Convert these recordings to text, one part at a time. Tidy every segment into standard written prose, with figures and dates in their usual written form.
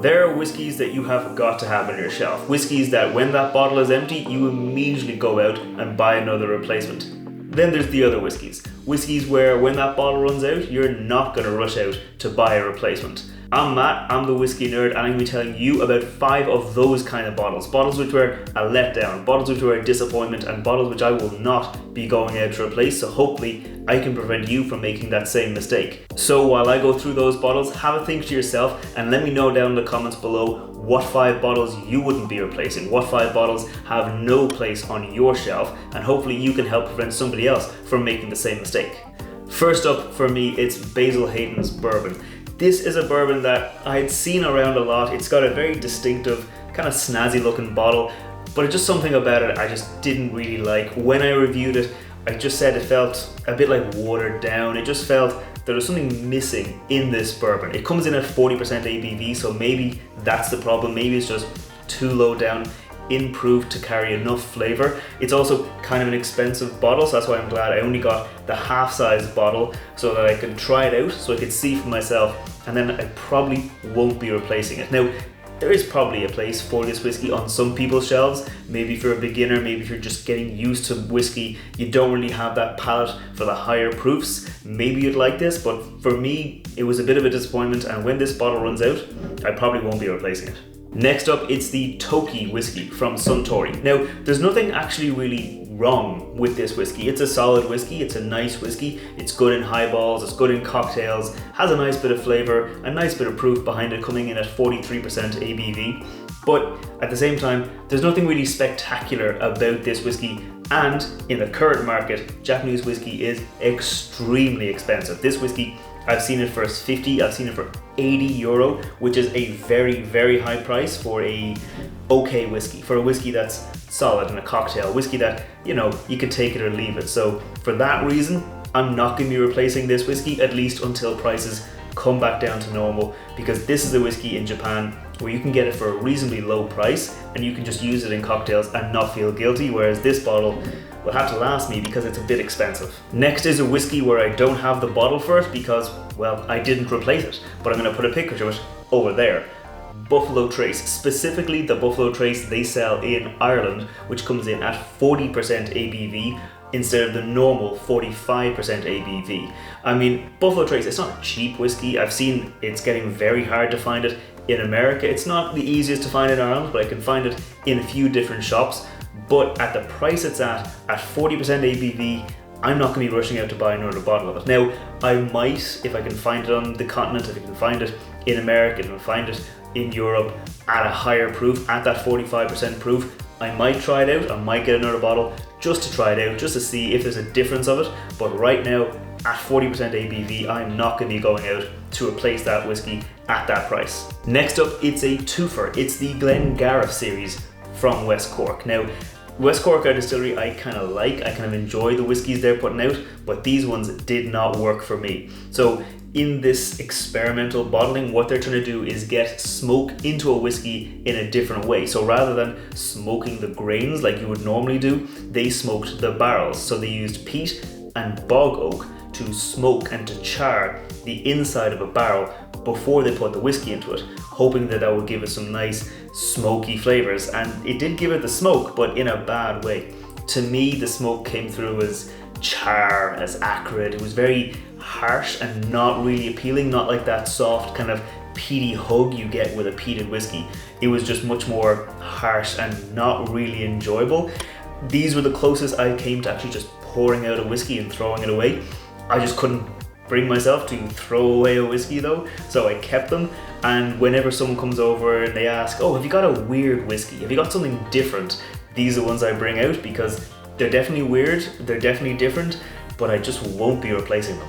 There are whiskies that you have got to have on your shelf. Whiskies that when that bottle is empty, you immediately go out and buy another replacement. Then there's the other whiskies. Whiskies where when that bottle runs out, you're not going to rush out to buy a replacement. I'm Matt, I'm the whiskey nerd, and I'm going to be telling you about 5 of those kind of bottles. Bottles which were a letdown, bottles which were a disappointment, and bottles which I will not be going out to replace, so hopefully I can prevent you from making that same mistake. So while I go through those bottles, have a think to yourself and let me know down in the comments below what 5 bottles you wouldn't be replacing, what 5 bottles have no place on your shelf, and hopefully you can help prevent somebody else from making the same mistake. First up for me, it's Basil Hayden's Bourbon. This is a bourbon that I had seen around a lot. It's got a very distinctive, kind of snazzy looking bottle, but it's just something about it I just didn't really like. When I reviewed it, I just said it felt a bit like watered down. It just felt there was something missing in this bourbon. It comes in at 40% ABV, so maybe that's the problem. Maybe it's just too low down in proof to carry enough flavor. It's also kind of an expensive bottle, so that's why I'm glad I only got the half-size bottle so that I could try it out, so I could see for myself, and then I probably won't be replacing it. Now, there is probably a place for this whiskey on some people's shelves. Maybe if you're a beginner, maybe if you're just getting used to whiskey, you don't really have that palate for the higher proofs, maybe you'd like this, but for me, it was a bit of a disappointment, and when this bottle runs out, I probably won't be replacing it. Next up, it's the Toki whiskey from Suntory. Now, there's nothing actually really wrong with this whiskey. It's a solid whiskey, it's a nice whiskey, it's good in highballs, it's good in cocktails, has a nice bit of flavor, a nice bit of proof behind it, coming in at 43% ABV. But at the same time, there's nothing really spectacular about this whiskey, and in the current market, Japanese whiskey is extremely expensive. This whiskey, I've seen it for 50, I've seen it for €80, which is a very, very high price for a okay whiskey, for a whiskey that's solid in a cocktail, whiskey that, you know, you could take it or leave it. So for that reason, I'm not going to be replacing this whiskey, at least until prices come back down to normal, because this is a whiskey in Japan where you can get it for a reasonably low price and you can just use it in cocktails and not feel guilty, whereas this bottle will have to last me because it's a bit expensive. Next is a whiskey where I don't have the bottle for it because, well, I didn't replace it, but I'm going to put a picture of it over there. Buffalo Trace, specifically the Buffalo Trace they sell in Ireland, which comes in at 40% ABV instead of the normal 45% ABV. I mean, Buffalo Trace, it's not a cheap whiskey. I've seen it's getting very hard to find it in America. It's not the easiest to find in Ireland, but I can find it in a few different shops. But at the price it's at 40% ABV, I'm not going to be rushing out to buy another bottle of it. Now, I might, if I can find it on the continent, if I can find it in America, if I can find it in Europe at a higher proof, at that 45% proof, I might try it out. I might get another bottle just to try it out, just to see if there's a difference of it. But right now, at 40% ABV, I'm not going to be going out to replace that whiskey at that price. Next up, it's a twofer. It's the Glengarriff series from West Cork. Now, West Cork are a distillery I kind of like. I kind of enjoy the whiskies they're putting out, but these ones did not work for me. So in this experimental bottling, what they're trying to do is get smoke into a whiskey in a different way. So rather than smoking the grains like you would normally do, they smoked the barrels. So they used peat and bog oak to smoke and to char the inside of a barrel before they put the whiskey into it, hoping that that would give it some nice smoky flavors. And it did give it the smoke, but in a bad way. To me, the smoke came through as char, as acrid. It was very harsh and not really appealing, not like that soft kind of peaty hug you get with a peated whiskey. It was just much more harsh and not really enjoyable. These were the closest I came to actually just pouring out a whiskey and throwing it away. I just couldn't bring myself to throw away a whiskey though, so I kept them. And whenever someone comes over and they ask, oh, have you got a weird whiskey? Have you got something different? These are the ones I bring out because they're definitely weird, they're definitely different, but I just won't be replacing them.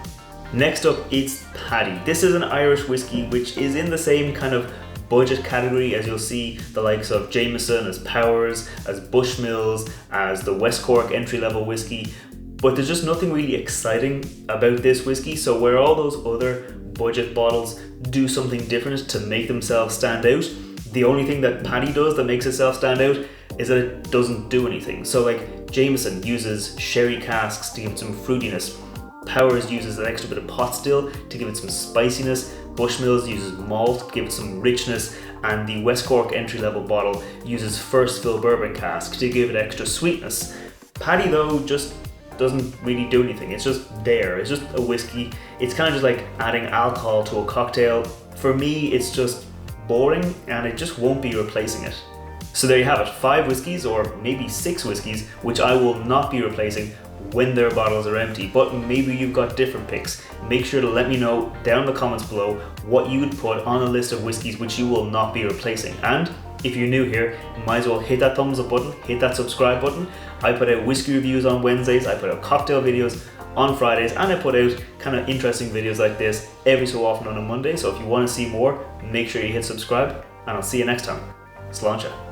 Next up, it's Paddy. This is an Irish whiskey which is in the same kind of budget category as you'll see the likes of Jameson, as Powers, as Bushmills, as the West Cork entry-level whiskey. But there's just nothing really exciting about this whiskey. So where all those other budget bottles do something different to make themselves stand out, the only thing that Paddy does that makes itself stand out is that it doesn't do anything. So like Jameson uses sherry casks to give it some fruitiness. Powers uses an extra bit of pot still to give it some spiciness. Bushmills uses malt to give it some richness and the West Cork entry-level bottle uses first fill bourbon cask to give it extra sweetness. Paddy though just doesn't really do anything. It's just there. It's just a whiskey. It's kind of just like adding alcohol to a cocktail. For me, it's just boring and it just won't be replacing it. So there you have it, 5 whiskies or maybe 6 whiskies which I will not be replacing when their bottles are empty, but maybe you've got different picks. Make sure to let me know down in the comments below what you would put on a list of whiskies which you will not be replacing. And if you're new here, you might as well hit that thumbs up button, hit that subscribe button. I put out whiskey reviews on Wednesdays, I put out cocktail videos on Fridays, and I put out kind of interesting videos like this every so often on a Monday. So if you want to see more, make sure you hit subscribe, and I'll see you next time. Sláinte.